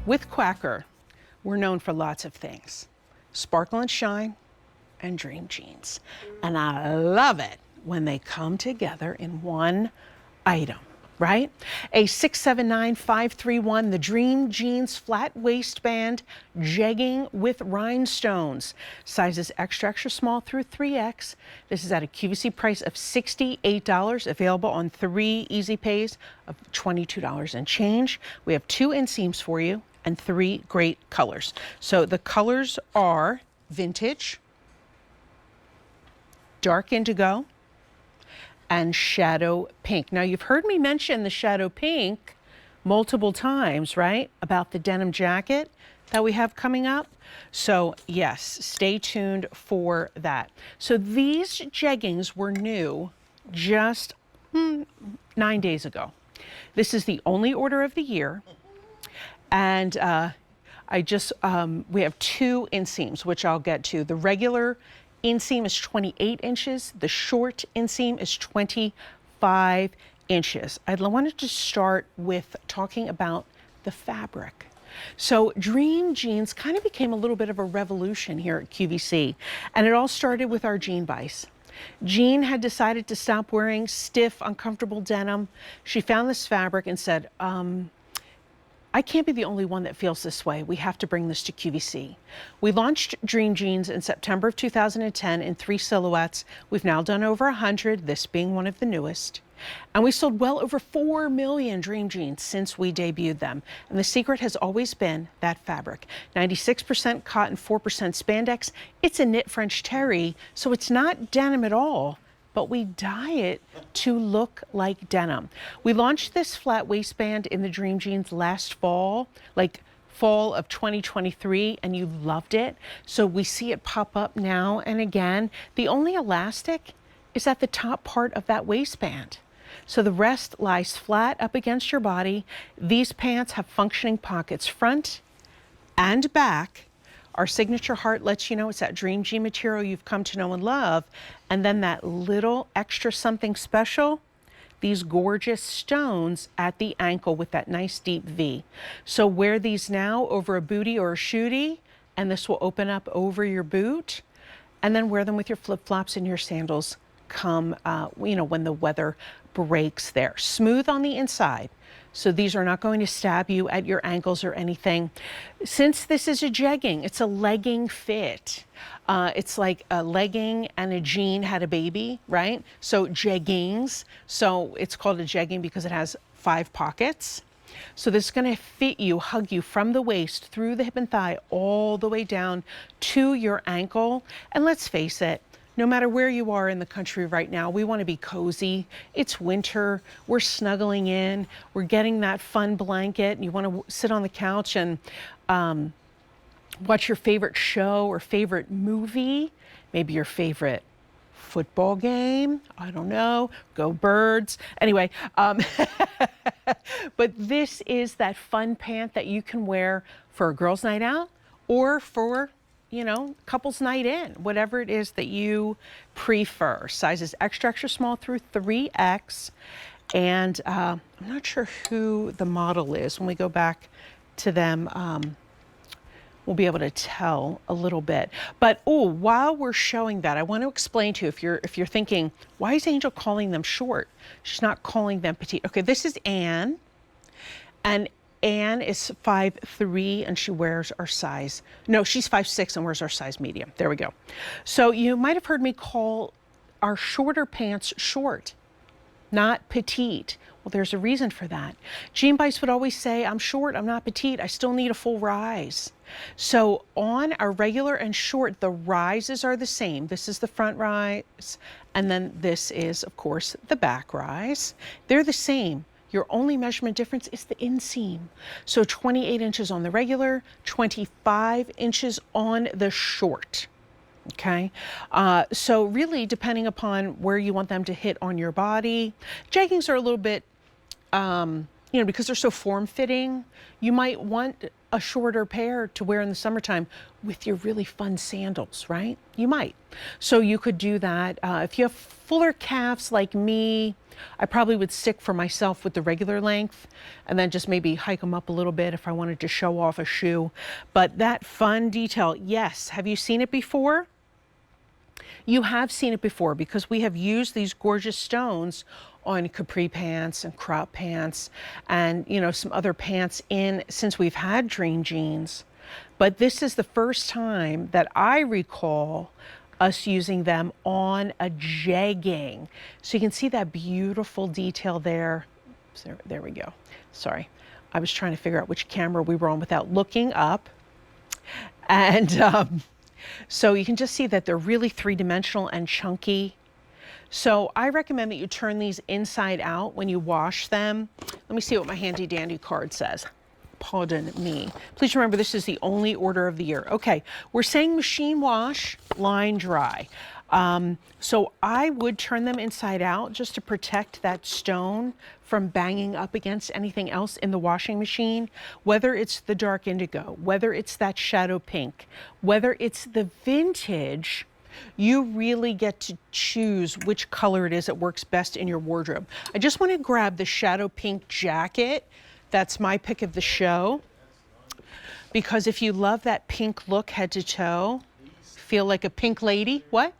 With Quacker, we're known for lots of things. Sparkle and shine and dream jeans. And I love it when they come together in one item, right? A 679531, the Dream Jeans flat waistband jegging with rhinestones. Sizes extra, extra small through 3X. This is at a QVC price of $68, available on 3 easy pays of $22 and change. We have 2 inseams for you and 3 great colors. So the colors are vintage, dark indigo, and shadow pink. Now, you've heard me mention the shadow pink multiple times, right? About the denim jacket that we have coming up. So yes, stay tuned for that. So these jeggings were new just 9 days ago. This is the only order of the year. And we have 2 inseams, which I'll get to. The regular inseam is 28 inches. The short inseam is 25 inches. I wanted to start with talking about the fabric. So Dream Jeans kind of became a little bit of a revolution here at QVC. And it all started with our Jean Bice. Jean had decided to stop wearing stiff, uncomfortable denim. She found this fabric and said, I can't be the only one that feels this way. We have to bring this to QVC. We launched Dream Jeans in September of 2010 in 3 silhouettes. We've now done over 100, this being one of the newest. And we sold well over 4 million Dream Jeans since we debuted them. And the secret has always been that fabric. 96% cotton, 4% spandex. It's a knit French terry, so it's not denim at all, but we dye it to look like denim. We launched this flat waistband in the Dream Jeans last fall, like fall of 2023, and you loved it. So we see it pop up now and again. The only elastic is at the top part of that waistband. So the rest lies flat up against your body. These pants have functioning pockets front and back. Our signature heart lets you know it's that Dream Jean material you've come to know and love. And then that little extra something special, these gorgeous stones at the ankle with that nice deep V. So wear these now over a bootie or a shootie, and this will open up over your boot. And then wear them with your flip-flops and your sandals come, when the weather breaks there. Smooth on the inside. So these are not going to stab you at your ankles or anything. Since this is a jegging, it's a legging fit. It's like a legging and a jean had a baby, right? So jeggings. So it's called a jegging because it has 5 pockets. So this is going to fit you, hug you from the waist through the hip and thigh all the way down to your ankle. And let's face it, no matter where you are in the country right now, we want to be cozy. It's winter. We're snuggling in. We're getting that fun blanket. You want to sit on the couch and watch your favorite show or favorite movie, maybe your favorite football game. I don't know. Go Birds. Anyway, but this is that fun pant that you can wear for a girls' night out or for couples night in, whatever it is that you prefer. Sizes extra, extra small through 3X. And I'm not sure who the model is. When we go back to them, we'll be able to tell a little bit. But while we're showing that, I want to explain to you, if you're thinking, why is Angel calling them short? She's not calling them petite. Okay, this is Anne. And Anne is 5'3" and she wears our size. No, she's 5'6" and wears our size medium. There we go. So you might have heard me call our shorter pants short, not petite. Well, there's a reason for that. Jean Bice would always say, I'm short, I'm not petite, I still need a full rise. So on our regular and short, the rises are the same. This is the front rise, and then this is, of course, the back rise. They're the same. Your only measurement difference is the inseam. So 28 inches on the regular, 25 inches on the short. Okay, so really depending upon where you want them to hit on your body. Jeggings are a little bit you know, because they're so form-fitting, you might want a shorter pair to wear in the summertime with your really fun sandals, right? You might. So you could do that. If you have fuller calves like me, I probably would stick for myself with the regular length and then just maybe hike them up a little bit if I wanted to show off a shoe. But that fun detail, yes. Have you seen it before? You have seen it before because we have used these gorgeous stones on capri pants and crop pants and, you know, some other pants since we've had Dream Jeans. But this is the first time that I recall us using them on a jegging. So you can see that beautiful detail there. So there we go. Sorry. I was trying to figure out which camera we were on without looking up. And so you can just see that they're really three-dimensional and chunky. So I recommend that you turn these inside out when you wash them. Let me see what my handy dandy card says. Pardon me. Please remember this is the only order of the year. Okay, we're saying machine wash, line dry. So I would turn them inside out just to protect that stone from banging up against anything else in the washing machine, whether it's the dark indigo, whether it's that shadow pink, whether it's the vintage. You really get to choose which color it is that works best in your wardrobe. I just want to grab the shadow pink jacket. That's my pick of the show. Because if you love that pink look head to toe, feel like a pink lady. What?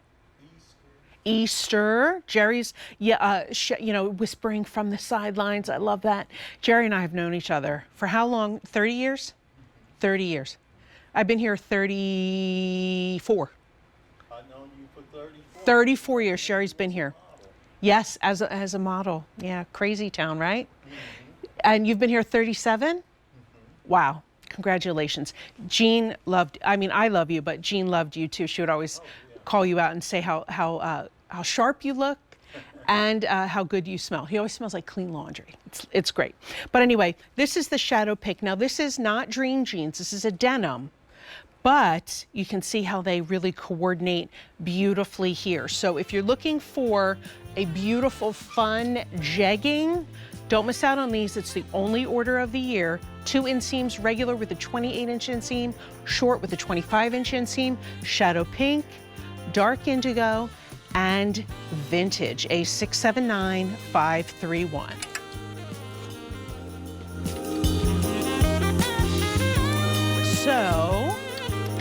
Easter. Jerry's, yeah, you know, whispering from the sidelines. I love that. Jerry and I have known each other for how long? 30 years? 30 years. I've been here 34. 34 years Sherry's been here. Yes, as a model. Yeah, crazy town, right? And you've been here 37? Wow, congratulations. Jean loved, I mean, I love you, but Jean loved you too. She would always call you out and say how sharp you look and how good you smell. He always smells like clean laundry. It's great. But anyway, this is the shadow pink. Now this is not Dream Jeans, this is a denim. But you can see how they really coordinate beautifully here. So if you're looking for a beautiful, fun jegging, don't miss out on these. It's the only order of the year. 2 inseams, regular with a 28-inch inseam, short with a 25-inch inseam, shadow pink, dark indigo, and vintage, A679531. So